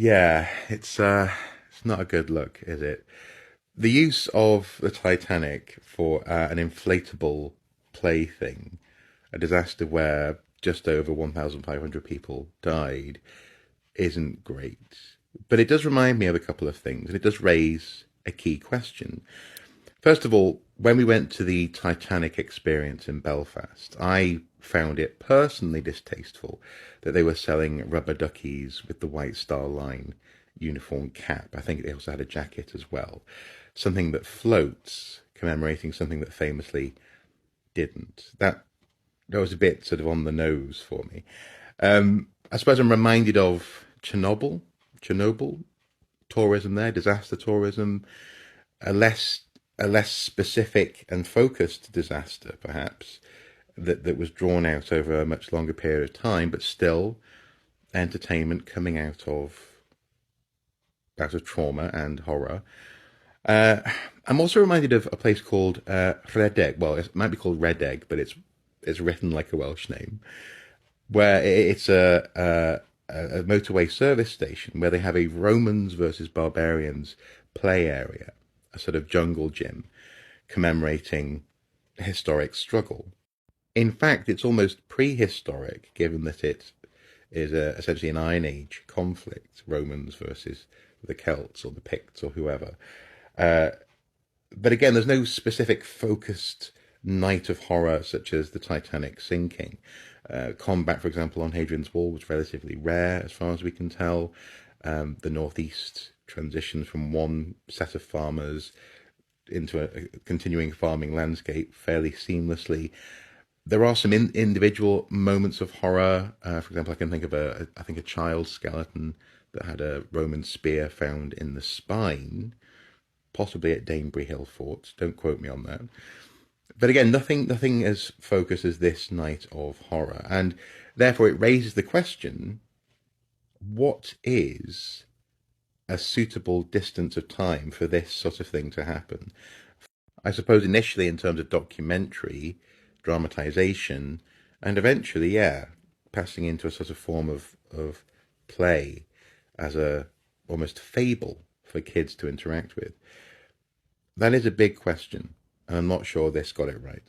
Yeah, it's not a good look, is it? The use of the Titanic for an inflatable plaything, a disaster where just over 1,500 people died, isn't great. But it does remind me of a couple of things, and it does raise a key question. First of all, when we went to the Titanic experience in Belfast, I found it personally distasteful that they were selling rubber duckies with the White Star Line uniform cap. I think they also had a jacket as well. Something that floats, commemorating something that famously didn't. That was a bit sort of on the nose for me. I suppose I'm reminded of Chernobyl tourism there, disaster tourism, a less a less specific and focused disaster, perhaps, that was drawn out over a much longer period of time, but still entertainment coming out of trauma and horror. Uh, I'm also reminded of a place called Rhedeg. Well, it might be called Rhedeg, but it's written like a Welsh name, where it's a motorway service station where they have a Romans versus barbarians play area, a sort of jungle gym commemorating historic struggle. In fact, it's almost prehistoric, given that it is essentially an Iron Age conflict, Romans versus the Celts or the Picts or whoever. Uh, but again, there's no specific focused night of horror such as the Titanic sinking. Combat, for example, on Hadrian's Wall was relatively rare, as far as we can tell. The Northeast transitions from one set of farmers into a continuing farming landscape fairly seamlessly. There are some individual moments of horror. For example, I can think of a child skeleton that had a Roman spear found in the spine, possibly at Danebury Hill Fort. Don't quote me on that. But again, nothing as focused as this night of horror, and therefore it raises the question: what is a suitable distance of time for this sort of thing to happen? I suppose initially in terms of documentary, dramatization, and eventually, yeah, passing into a sort of form of play as a almost fable for kids to interact with. That is a big question, and I'm not sure this got it right.